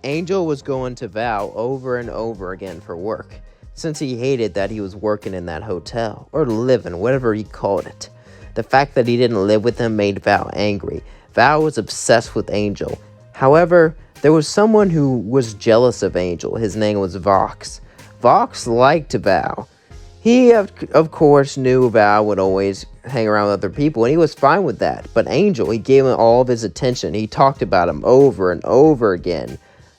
Angel was going to Val over and over again for work, since he hated that he was working in that hotel, or living, whatever he called it. The fact that he didn't live with him made Val angry. Val was obsessed with Angel. However, there was someone who was jealous of Angel. His name was Vox. Vox liked Val. He, of course, knew Val would always hang around with other people, and he was fine with that. But Angel, he gave him all of his attention. He talked about him over and over again.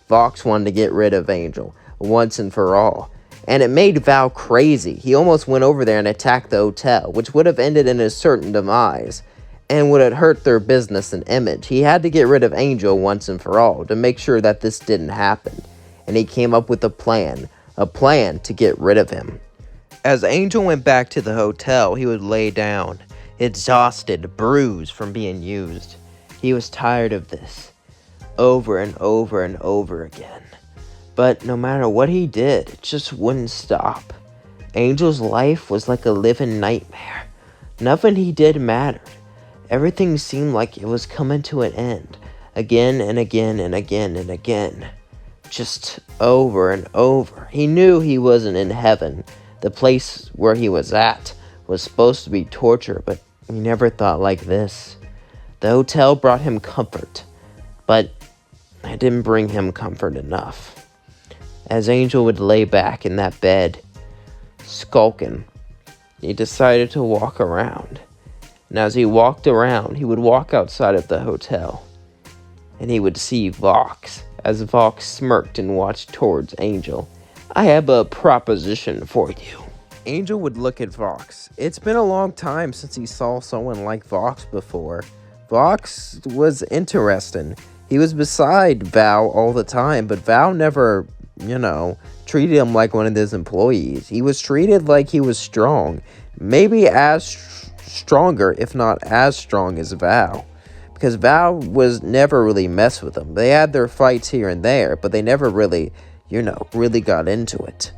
Vox wanted to get rid of Angel, once and for all. And it made Val crazy. He almost went over there and attacked the hotel, which would have ended in a certain demise, and would have hurt their business and image. He had to get rid of Angel once and for all, to make sure that this didn't happen. And he came up with a plan to get rid of him. As Angel went back to the hotel, he would lay down, exhausted, bruised from being used. He was tired of this, over and over and over again. But no matter what he did, it just wouldn't stop. Angel's life was like a living nightmare. Nothing he did mattered. Everything seemed like it was coming to an end, again and again and again and again. Just over and over. He knew he wasn't in heaven. The place where he was at was supposed to be torture, but he never thought like this. The hotel brought him comfort, but it didn't bring him comfort enough. As Angel would lay back in that bed, skulking, he decided to walk around. And as he walked around, he would walk outside of the hotel, and he would see Vox, as Vox smirked and watched towards Angel. "I have a proposition for you." Angel would look at Vox. It's been a long time since he saw someone like Vox before. Vox was interesting. He was beside Val all the time, but Val never, treated him like one of his employees. He was treated like he was strong. Maybe as stronger, if not as strong as Val. Because Val was never really messed with him. They had their fights here and there, but they never really got into it.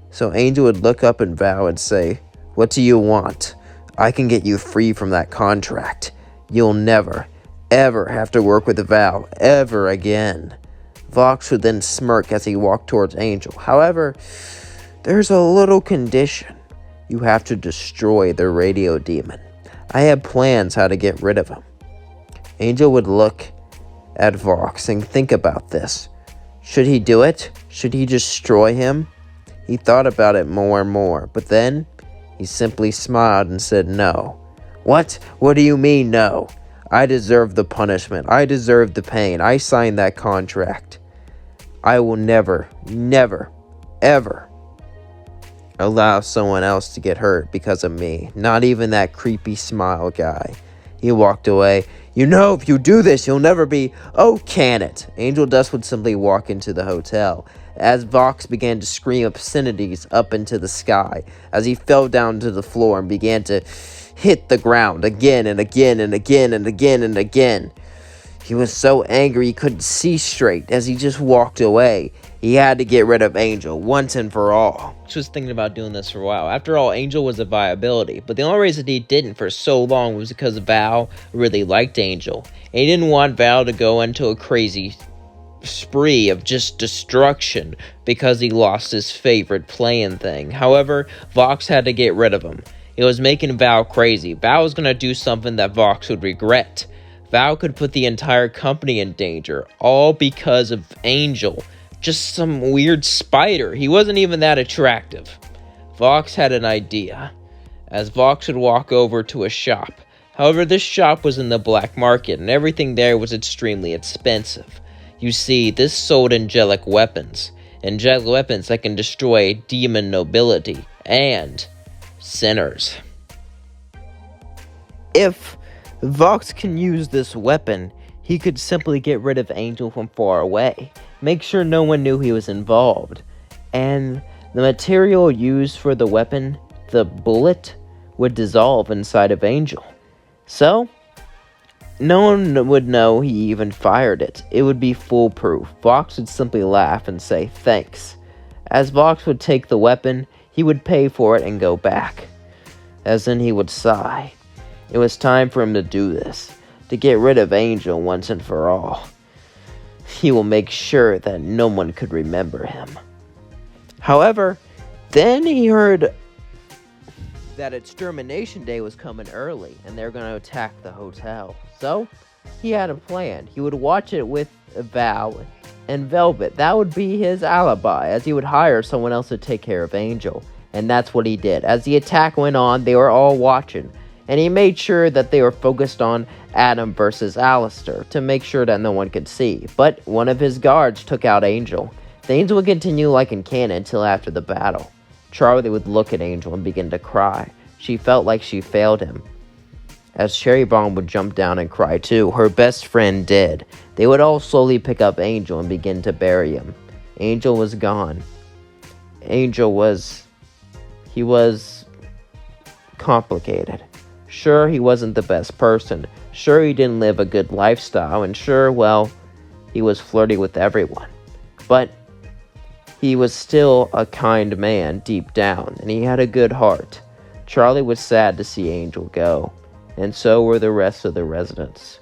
So Angel would look up at Val and say, "What do you want? I can get you free from that contract. You'll never, ever have to work with Val ever again." Vox would then smirk as he walked towards Angel. "However, there's a little condition. You have to destroy the radio demon. I have plans how to get rid of him." Angel would look at Vox and think about this. Should he do it? Should he destroy him? He thought about it more and more, but then he simply smiled and said no. "What? What do you mean no? I deserve the punishment. I deserve the pain. I signed that contract. I will never, ever allow someone else to get hurt because of me. Not even that creepy smile guy." He walked away. If you do this, you'll never be... Oh, can it? Angel Dust would simply walk into the hotel as Vox began to scream obscenities up into the sky as he fell down to the floor and began to hit the ground again and again and again and again and again. He was so angry he couldn't see straight as he just walked away. He had to get rid of Angel once and for all. He was thinking about doing this for a while. After all, Angel was a viability, but the only reason he didn't for so long was because Val really liked Angel. And he didn't want Val to go into a crazy spree of just destruction because he lost his favorite playing thing. However, Vox had to get rid of him. It was making Val crazy. Val was going to do something that Vox would regret. Val could put the entire company in danger, all because of Angel. Just some weird spider. He wasn't even that attractive. Vox had an idea, as Vox would walk over to a shop. However, this shop was in the black market, and everything there was extremely expensive. You see, this sold angelic weapons. Angelic weapons that can destroy demon nobility and sinners. If Vox can use this weapon, he could simply get rid of Angel from far away. Make sure no one knew he was involved. And the material used for the weapon, the bullet, would dissolve inside of Angel. So, no one would know he even fired it. It would be foolproof. Vox would simply laugh and say thanks. As Vox would take the weapon, he would pay for it and go back. As then he would sigh. It was time for him to do this, to get rid of Angel once and for all. he will make sure that no one could remember him. However, then he heard that extermination day was coming early and they're going to attack the hotel. So he had a plan. He would watch it with Val and Velvet. That would be his alibi, as he would hire someone else to take care of Angel. And that's what he did. As the attack went on, they were all watching, and he made sure that they were focused on Adam versus Alistair to make sure that no one could see. But one of his guards took out Angel. Things would continue like in canon until after the battle. Charlie would look at Angel and begin to cry. She felt like she failed him. As Cherry Bomb would jump down and cry too, her best friend did. They would all slowly pick up Angel and begin to bury him. Angel was gone. He was complicated. Sure, he wasn't the best person. Sure, he didn't live a good lifestyle. And sure, well, he was flirty with everyone. But he was still a kind man deep down, and he had a good heart. Charlie was sad to see Angel go, and so were the rest of the residents.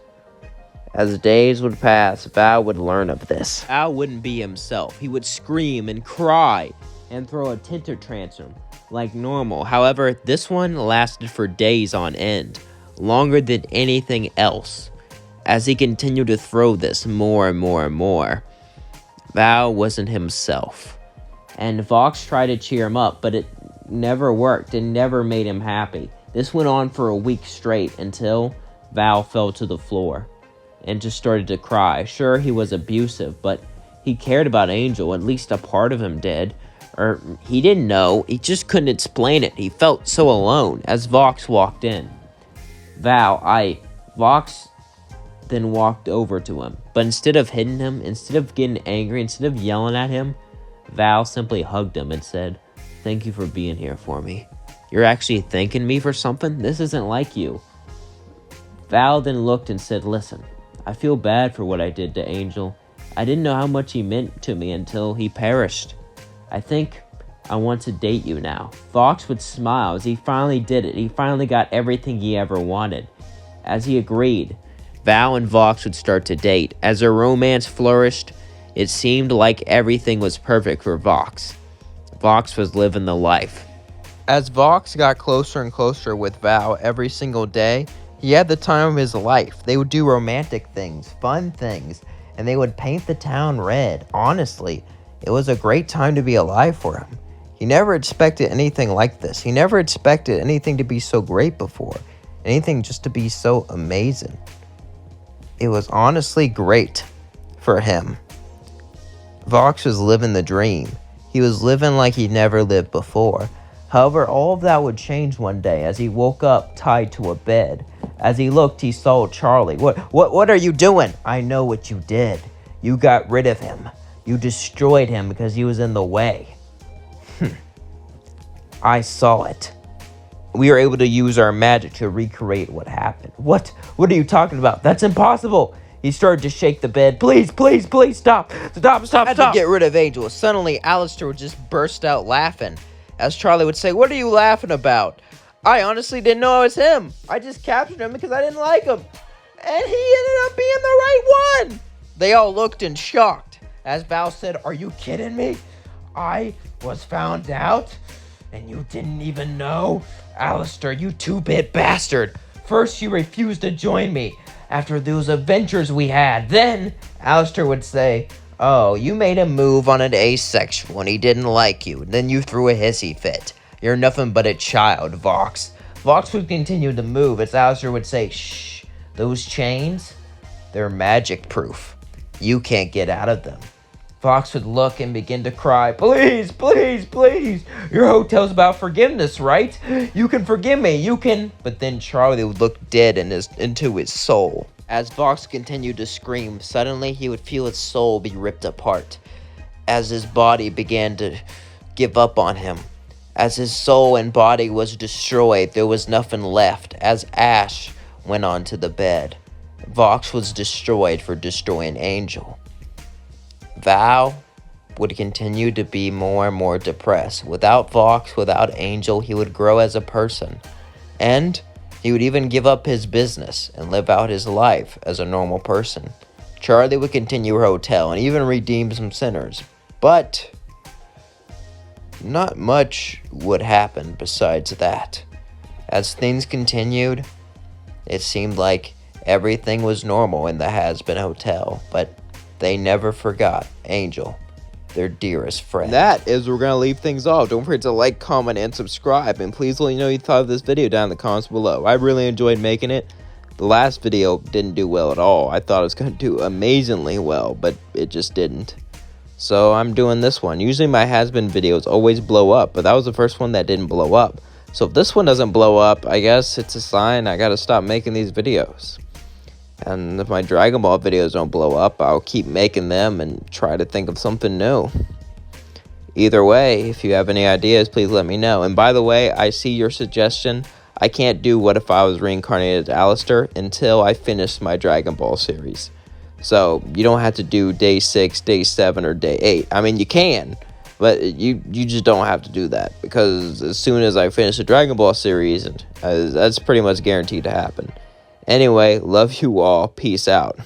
As days would pass, Val would learn of this. Val wouldn't be himself. He would scream and cry and throw a temper tantrum like normal. However, this one lasted for days on end, longer than anything else. As he continued to throw this more and more and more, Val wasn't himself. And Vox tried to cheer him up, but it never worked. It never made him happy. This went on for a week straight until Val fell to the floor and just started to cry. Sure, he was abusive, but he cared about Angel. At least a part of him did. Or he didn't know. He just couldn't explain it. He felt so alone as Vox walked in. Vox then walked over to him. But instead of hitting him, instead of getting angry, instead of yelling at him, Val simply hugged him and said, "Thank you for being here for me. You're actually thanking me for something? This isn't like you." Val then looked and said, "Listen, I feel bad for what I did to Angel. I didn't know how much he meant to me until he perished. I think I want to date you now." Vox would smile as he finally did it. He finally got everything he ever wanted. As he agreed, Val and Vox would start to date. As their romance flourished, it seemed like everything was perfect for Vox. Vox was living the life. As Vox got closer and closer with Val every single day, he had the time of his life. They would do romantic things, fun things, and they would paint the town red. Honestly, it was a great time to be alive for him. He never expected anything like this. He never expected anything to be so great before. Anything just to be so amazing. It was honestly great for him. Vox was living the dream. He was living like he'd never lived before. However, all of that would change one day as he woke up tied to a bed. As he looked, he saw Charlie. What are you doing? "I know what you did. You got rid of him. You destroyed him because he was in the way." "I saw it. We were able to use our magic to recreate what happened." What are you talking about? That's impossible." He started to shake the bed. Please, stop. I had to get rid of Angel. Suddenly, Alistair would just burst out laughing. As Charlie would say, "What are you laughing about? I honestly didn't know it was him. I just captured him because I didn't like him. And he ended up being the right one." They all looked in shocked. As Val said, "Are you kidding me? I was found out? And you didn't even know? Alistair, you two-bit bastard. First you refused to join me after those adventures we had. Then," Alistair would say, "Oh, you made him move on an asexual and he didn't like you. Then you threw a hissy fit. You're nothing but a child, Vox." Vox would continue to move as Alistair would say, "Shh, those chains, they're magic proof. You can't get out of them." Vox would look and begin to cry. Please. Your hotel's about forgiveness, right? You can forgive me, you can." But then Charlie would look dead into his soul. As Vox continued to scream, suddenly he would feel his soul be ripped apart. As his body began to give up on him. As his soul and body was destroyed, there was nothing left. As ash went onto the bed, Vox was destroyed for destroying Angel. Val would continue to be more and more depressed. Without Vox, without Angel, he would grow as a person. And he would even give up his business and live out his life as a normal person. Charlie would continue her hotel and even redeem some sinners. But not much would happen besides that. As things continued, it seemed like everything was normal in the Has-Been Hotel, but they never forgot Angel, their dearest friend. That is where we're going to leave things off. Don't forget to like, comment, and subscribe. And please let me know what you thought of this video down in the comments below. I really enjoyed making it. The last video didn't do well at all. I thought it was going to do amazingly well, but it just didn't. So I'm doing this one. Usually my Has-Been videos always blow up, but that was the first one that didn't blow up. So if this one doesn't blow up, I guess it's a sign I gotta stop making these videos. And if my Dragon Ball videos don't blow up, I'll keep making them and try to think of something new. Either way, if you have any ideas, please let me know. And by the way, I see your suggestion. I can't do What If I Was Reincarnated as Alistair until I finish my Dragon Ball series. So you don't have to do day 6, day 7, or day 8. I mean, you can. But you just don't have to do that, because as soon as I finish the Dragon Ball series, that's pretty much guaranteed to happen. Anyway, love you all. Peace out.